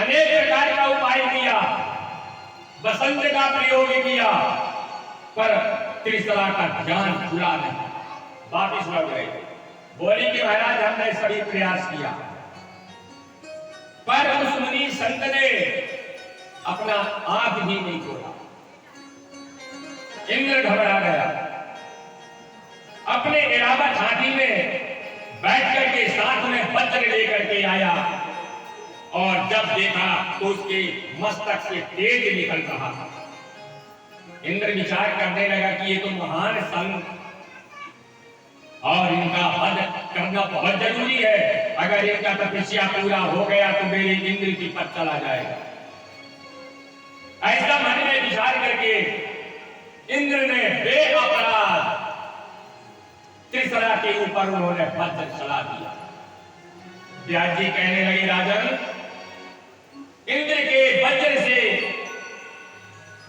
अनेक प्रकार का उपाय किया, बसंत का प्रयोग किया, पर त्रिशला का ध्यान खुला नहीं, वापिस लौट गए। बोली कि महाराज हमने सभी प्रयास किया, पर उस मुनि संत ने अपना आंख भी नहीं खोला। इंद्र घबरा गया, अपने इरावत हाथी में बैठ करके साथ में वज्र लेकर के आया, और जब देखा तो उसके मस्तक से तेज निकल रहा था। इंद्र विचार करने लगा कि ये तो महान संत और इनका वध करना बहुत जरूरी है। अगर इनका तपस्या पूरा हो गया तो मेरे इंद्र की पद चला जाएगा। ऐसा मन में विचार करके इंद्र ने बेअपराध त्रिशला के ऊपर उन्होंने वज्र चला दिया। व्यास जी कहने लगे, राजन, इंद्र के वज्र से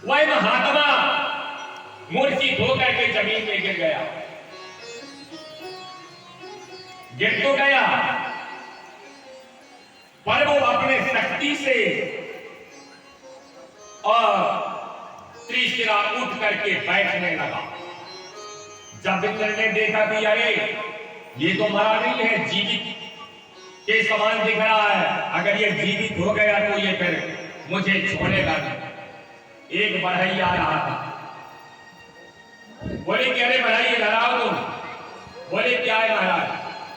वह महात्मा मूर्छित होकर के जमीन में गिर गया। गिर तो गया, पर वो अपने शक्ति से और त्रिशिरा उठ करके बैठने लगा। जब इंद्र ने देखा कि अरे ये तो मरा नहीं है, जीवित के समान दिख रहा है, अगर ये जीवित हो गया तो ये फिर मुझे छोड़ेगा नहीं। एक बढ़ई आ रहा था, बोले कि अरे बढ़ई डराओ तुम। बोले क्या है महाराज?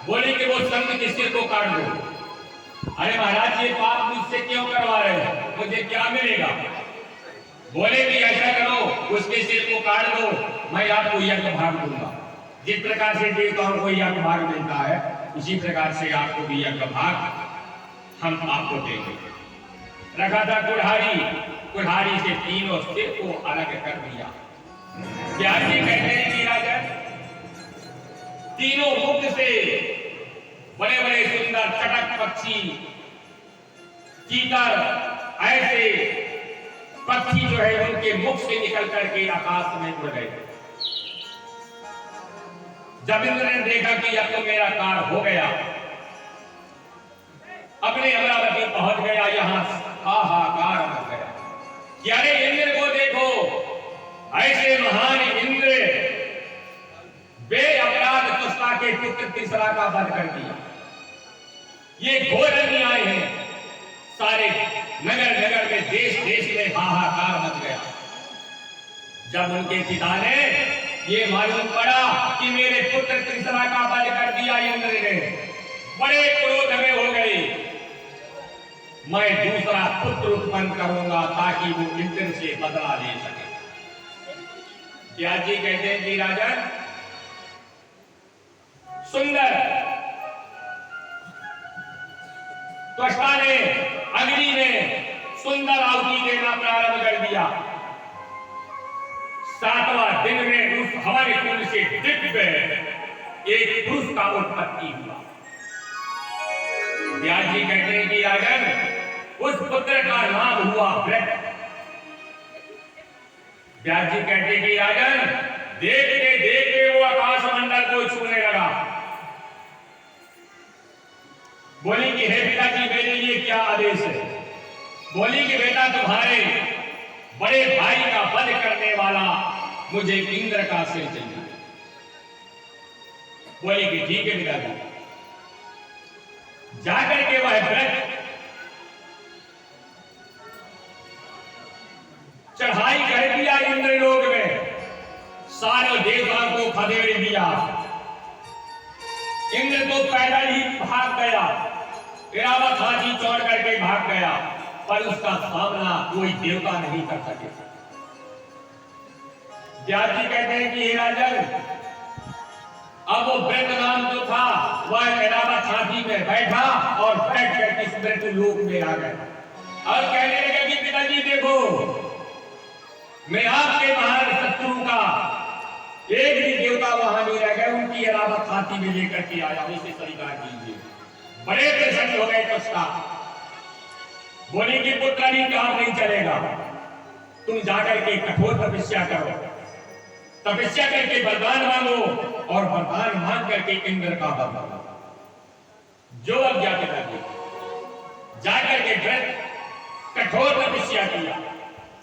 बोले कि वो संत के सिर को काट दो। अरे महाराज ये पाप मुझसे क्यों करवा रहे हो, मुझे क्या मिलेगा? बोले कि ऐसा करो, उसके सिर को काट दो, मैं आपको यज्ञ भाग दूंगा। जिस प्रकार से देवताओं को यज्ञ भाग मिलता है, उसी प्रकार से आपको भी यज्ञ भाग हम आपको देंगे। रखा था कुल्हाड़ी, कुल्हाड़ी से तीनों सिर को अलग कर दिया। व्यास जी कहते हैं कि राजन, तीनों मुख से बड़े बड़े सुंदर चटक पक्षी, चीतर, ऐसे पक्षी जो है उनके मुख से निकल करके आकाश में उड़ गए। जब इंद्र ने देखा कि अब तो मेरा कार्य हो गया, अपने अमरावती पहुंच गया। यहां हाहाकार मच गया कि अरे इंद्र को देखो, ऐसे महान इंद्र बेअपराध पुष्पा के पुत्र त्रिशला का वध कर दिया। ये घोर अन्याय है। सारे नगर नगर में, देश देश में हाहाकार मच गया। जब उनके पिता ने ये मालूम पड़ा कि मेरे पुत्र त्रिशला का वध कर दिया इंद्र ने, बड़े क्रोध में हो गए। मैं दूसरा पुत्र उत्पन्न करूंगा ताकि वो इंद्र से बदला ले सके। व्यास जी कहते हैं कि राजन, सुंदर त्वष्टा ने, अग्नि ने सुंदर आहुति देना प्रारंभ कर दिया। 7वां दिन में उस हवन कुंड से दिव्य एक पुरुष का उत्पत्ति हुआ। व्यास जी कहते हैं कि राजन, उस पुत्र का नाम हुआ वृत्र। व्यास जी कहते हैं कि राजन, देखते देखते वो आकाश मंडल को छूने लगा। बोली कि हे पिताजी, मेरे लिए क्या आदेश है? बोली कि बेटा, तुम्हारे बड़े भाई का वध करने वाला मुझे इंद्र का सिर चाहिए। बोली कि ठीक है पिताजी। जाकर के वह वृत्र चढ़ाई कर दिया इंद्रलोक में, सारे देवताओं को खदेड़ दिया। इंद्र तो पैदल ही भाग गया, इरावत हाथी चढ़ करके भाग गया, पर उसका सामना कोई देवता नहीं कर सके। व्यास जी कहते हैं कि हे राजन, अब वो वृत्र नाम जो था वह इरावत हाथी में बैठा और बैठ कर इस वृत्र लोक में आ गया और कहने लगा कि पिताजी देखो, मैं आपके महान शत्रु का एक भी देवता वहां नहीं रह गए, उनकी इरावत हाथी में लेकर के आया, इसे स्वीकार कीजिए। बड़े प्रसन्न हो गए त्वष्टा। बोली कि पुत्र नहीं, काम नहीं चलेगा, तुम जाकर के कठोर तपस्या करो, तपस्या करके वरदान मांगो और वरदान मांग करके इंद्र का वध करो। जो अब जाकर के वृत्र क्या किया?